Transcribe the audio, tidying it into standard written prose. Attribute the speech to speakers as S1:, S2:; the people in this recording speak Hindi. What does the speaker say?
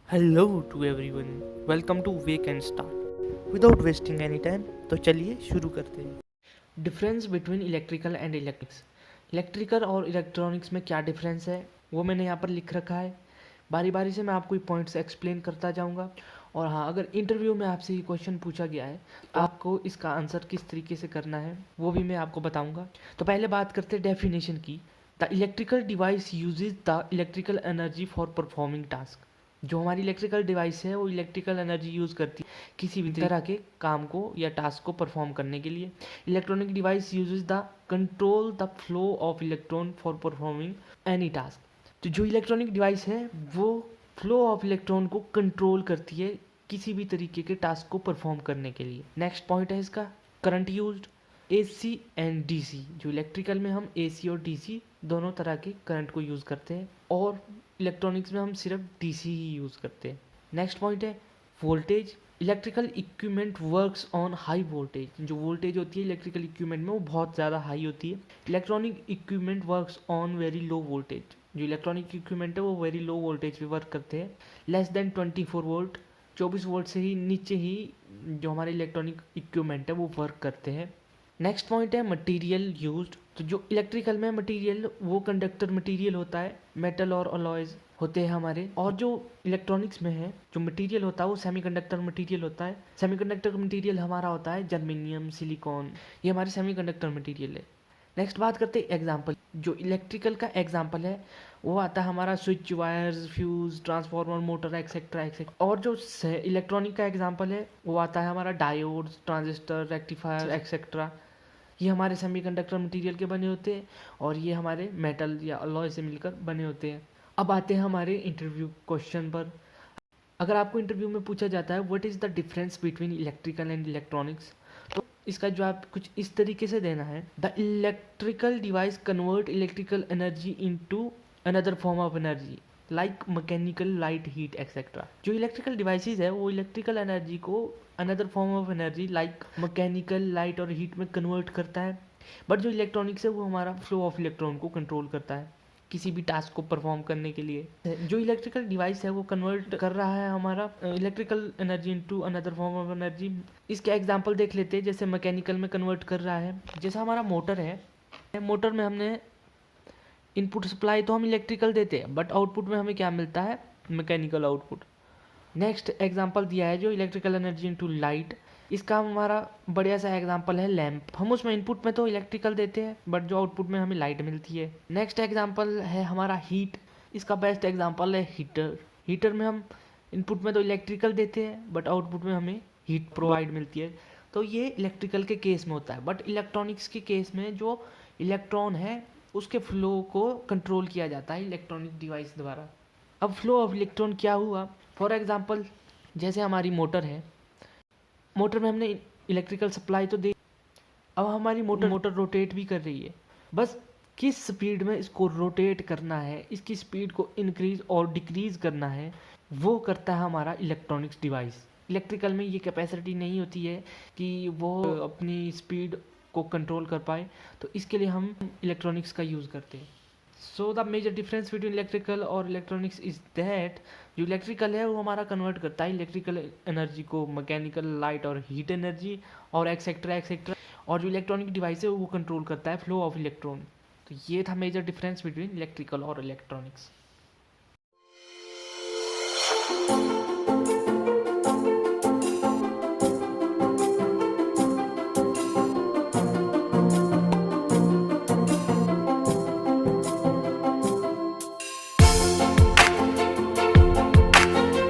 S1: Hello to everyone, welcome to wake and start. Without wasting any time, तो चलिए शुरू करते हैं। Difference between electrical and electrics. Electrical और इलेक्ट्रॉनिक्स में क्या डिफरेंस है वो मैंने यहाँ पर लिख रखा है। बारी बारी से मैं आपको पॉइंट्स एक्सप्लेन करता जाऊँगा। और हाँ, अगर इंटरव्यू में आपसे ये क्वेश्चन पूछा गया है तो आपको इसका आंसर किस तरीके से करना है वो भी मैं आपको बताऊँगा। तो पहले बात करते हैं डेफिनेशन की। The electrical device uses the electrical energy for performing task. जो हमारी इलेक्ट्रिकल डिवाइस है वो इलेक्ट्रिकल एनर्जी यूज़ करती है किसी भी तरह के काम को या टास्क को परफॉर्म करने के लिए। Electronic device uses the control the flow of electron for performing any task. तो जो इलेक्ट्रॉनिक डिवाइस है वो फ्लो ऑफ इलेक्ट्रॉन को कंट्रोल करती है किसी भी तरीके के टास्क को परफॉर्म करने के लिए। नेक्स्ट पॉइंट है इसका current used. AC and DC, जो इलेक्ट्रिकल में हम एसी और डीसी दोनों तरह के करंट को यूज़ करते हैं और इलेक्ट्रॉनिक्स में हम सिर्फ डीसी ही यूज़ करते हैं। नेक्स्ट पॉइंट है voltage. Electrical equipment works on high voltage. जो वोल्टेज होती है इलेक्ट्रिकल इक्विपमेंट में वो बहुत ज़्यादा हाई होती है। Electronic equipment works on very low voltage. जो इलेक्ट्रॉनिक इक्विपमेंट है वो वेरी लो वोल्टेज पे वर्क करते हैं, लेस देन 24 वोल्ट। 24 वोल्ट से ही नीचे ही जो हमारे इलेक्ट्रॉनिक इक्विपमेंट है वो वर्क करते हैं। नेक्स्ट पॉइंट है मटेरियल यूज्ड। तो जो इलेक्ट्रिकल में मटेरियल वो कंडक्टर मटेरियल होता है, मेटल और अलॉयज होते हैं हमारे। और जो इलेक्ट्रॉनिक्स में है जो मटेरियल होता है वो सेमीकंडक्टर मटेरियल होता है। सेमीकंडक्टर मटेरियल हमारा होता है जर्मेनियम, सिलिकॉन, ये हमारे सेमीकंडक्टर मटेरियल है। नेक्स्ट बात करते हैं एग्जाम्पल। जो इलेक्ट्रिकल का एग्जाम्पल है वो आता है हमारा switch, wires, fuse, transformer, motor, etcetera etcetera. और जो इलेक्ट्रॉनिक का एग्जाम्पल है वो आता है हमारा डायोड्स, ट्रांजिस्टर, रेक्टिफायर एक्सेट्रा। ये हमारे सेमीकंडक्टर मटेरियल के बने होते हैं और ये हमारे मेटल या अलॉय से मिलकर बने होते हैं। अब आते हैं हमारे इंटरव्यू क्वेश्चन पर। अगर आपको इंटरव्यू में पूछा जाता है what is the difference between electrical and electronics, तो इसका जवाब कुछ इस तरीके से देना है। The electrical device convert electrical energy into another form of energy like mechanical, light, heat etcetera. जो इलेक्ट्रिकल डिवाइसेस है वो इलेक्ट्रिकल एनर्जी को another form of energy like mechanical, light और हीट में कन्वर्ट करता है। बट जो इलेक्ट्रॉनिक्स है वो हमारा फ्लो ऑफ इलेक्ट्रॉन को कंट्रोल करता है किसी भी टास्क को परफॉर्म करने के लिए। जो इलेक्ट्रिकल डिवाइस है वो कन्वर्ट कर रहा है हमारा electrical energy into another form of energy. इसके एग्जांपल देख लेते हैं। जैसे मैकेनिकल में कन्वर्ट कर रहा है, जैसा हमारा मोटर है, मोटर में हमने इनपुट सप्लाई तो हम इलेक्ट्रिकल देते हैं बट आउटपुट में हमें क्या मिलता है, मैकेनिकल आउटपुट। नेक्स्ट एग्जांपल दिया है जो इलेक्ट्रिकल एनर्जी इनटू लाइट। इसका हमारा बढ़िया सा एग्जांपल है लैंप। हम उसमें इनपुट में तो इलेक्ट्रिकल देते हैं बट जो आउटपुट में हमें लाइट मिलती है। नेक्स्ट एग्जांपल है हमारा हीट। इसका बेस्ट एग्जांपल है हीटर। हीटर में हम इनपुट में तो इलेक्ट्रिकल देते हैं बट आउटपुट में हमें हीट प्रोवाइड मिलती है। तो ये इलेक्ट्रिकल के केस में होता है। बट इलेक्ट्रॉनिक्स के केस में जो इलेक्ट्रॉन है उसके फ्लो को कंट्रोल किया जाता है इलेक्ट्रॉनिक डिवाइस द्वारा। अब फ्लो ऑफ इलेक्ट्रॉन क्या हुआ, फॉर एग्जांपल जैसे हमारी मोटर है, मोटर में हमने इलेक्ट्रिकल सप्लाई तो दे, अब हमारी मोटर रोटेट भी कर रही है। बस किस स्पीड में इसको रोटेट करना है, इसकी स्पीड को इंक्रीज और डिक्रीज करना है, वो करता है हमारा इलेक्ट्रॉनिक्स डिवाइस। इलेक्ट्रिकल में ये कैपेसिटी नहीं होती है कि वो अपनी स्पीड को कंट्रोल कर पाए, तो इसके लिए हम इलेक्ट्रॉनिक्स का यूज़ करते हैं। So the major difference between electrical और इलेक्ट्रॉनिक्स इज दैट जो इलेक्ट्रिकल है वो हमारा कन्वर्ट करता है इलेक्ट्रिकल एनर्जी को मैकेनिकल, लाइट और हीट एनर्जी और एक्सेट्रा एक्सेट्रा। और जो इलेक्ट्रॉनिक डिवाइस है वो कंट्रोल करता है फ्लो ऑफ इलेक्ट्रॉन। तो ये था मेजर डिफरेंस बिटवीन इलेक्ट्रिकल और इलेक्ट्रॉनिक्स।